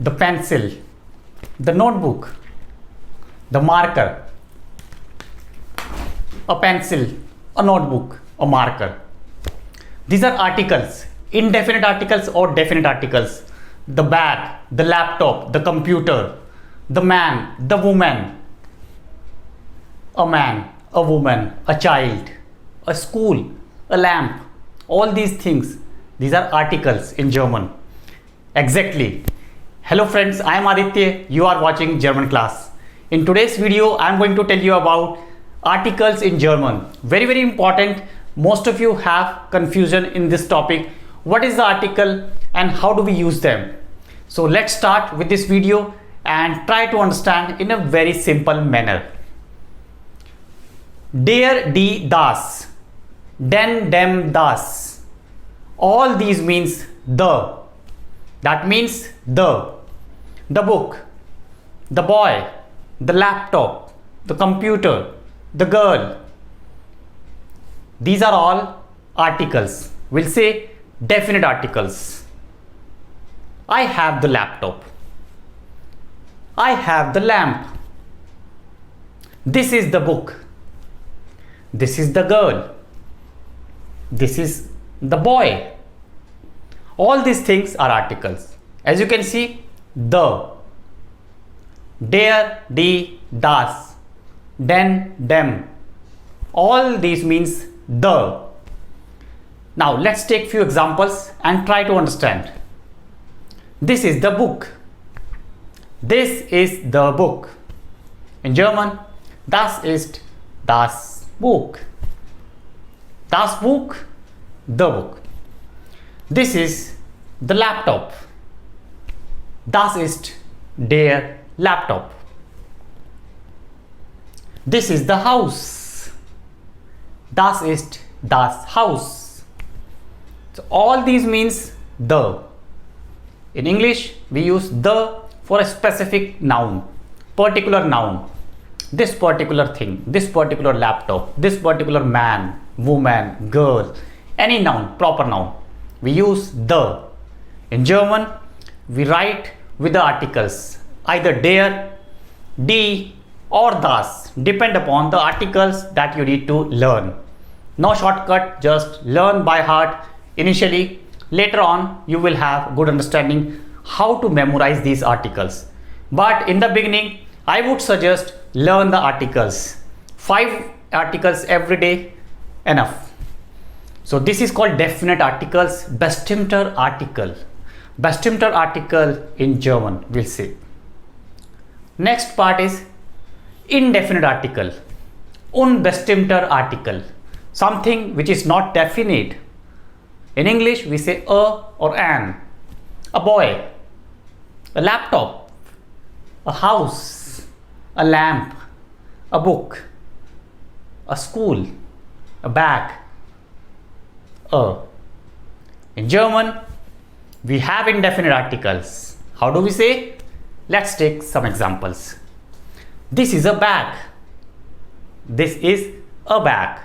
the pencil, the notebook, the marker. A pencil, a notebook, a marker. These are articles, indefinite articles or definite articles. The bag, the laptop, the computer, the man, the woman, a man, a woman, a child, a school, a lamp. All these things, these are articles in German. Exactly. Hello friends, I am Aditya. You are watching German class. In today's video, I am going to tell you about articles in German. Very important. Most of you have confusion in this topic. What is the article and how do we use them? So let's start with this video and try to understand in a very simple manner. Der, die, das, den, dem, das. All these means the. That means the book, the boy, the laptop, the computer, the girl. These are all articles. We'll say definite articles. I have the laptop. I have the lamp. This is the book. This is the girl. This is the boy. All these things are articles. As you can see, the, der, die, das, den, dem. All these means the. Now let's take few examples and try to understand. This is the book. This is the book. In German, das ist das Buch. Das Buch, the book. This is the laptop. Das ist der Laptop. This is the house. Das ist das Haus. So all these means the. In English, we use the for a specific noun, particular noun. This particular thing, this particular laptop, this particular man, woman, girl, any noun, proper noun. We use the. In German, we write with the articles, either der, die or das, depend upon the articles that you need to learn. No shortcut, just learn by heart initially. Later on, you will have good understanding how to memorize these articles. But in the beginning, I would suggest learn the articles. 5 articles every day, enough. So this is called definite articles, bestimmter Artikel. Bestimmter Artikel in German, we'll see. Next part is indefinite article, unbestimmter Artikel. Something which is not definite. In English, we say a or an. A boy, a laptop, a house, a lamp, a book, a school, a bag, a. In German, we have indefinite articles. How do we say? Let's take some examples. This is a bag. This is a bag.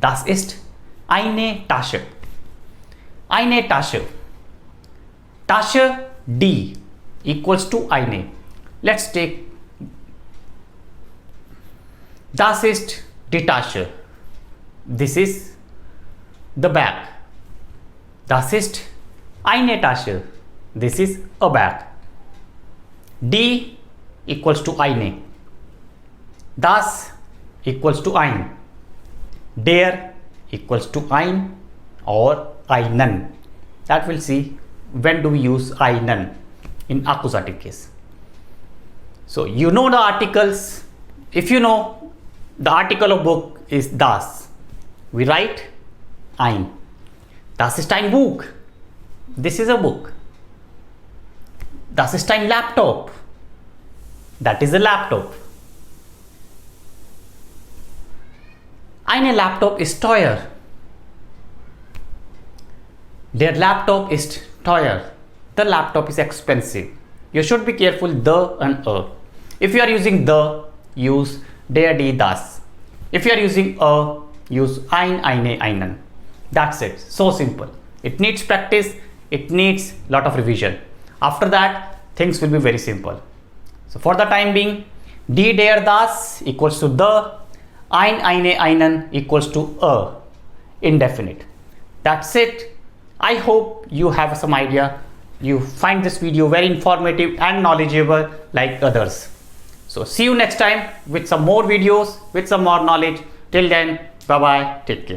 Das ist eine Tasche. Eine Tasche. Tasche, die equals to eine. Let's take das ist die Tasche. This is the bag. Das ist eine Tasche. This is a bag. Die equals to eine. Das equals to ein. Der equals to ein or einen. That we'll see when do we use einen in accusative case. So you know the articles. If you know the article of book is das, we write ein. Das ist ein Buch. This is a book. Das ist ein Laptop. That is a laptop. Eine Laptop ist teuer. Der Laptop ist teuer. The laptop is expensive. You should be careful the and a. If you are using the, use der, die, das. If you are using a, use ein, eine, einen. That's it. So simple. It needs practice. It needs lot of revision. After that, things will be very simple. So for the time being, die, der, das equals to the, ein, eine, einen equals to a, indefinite. That's it. I hope you have some idea. You find this video very informative and knowledgeable like others. So see you next time with some more videos, with some more knowledge. Till then, bye bye, take care.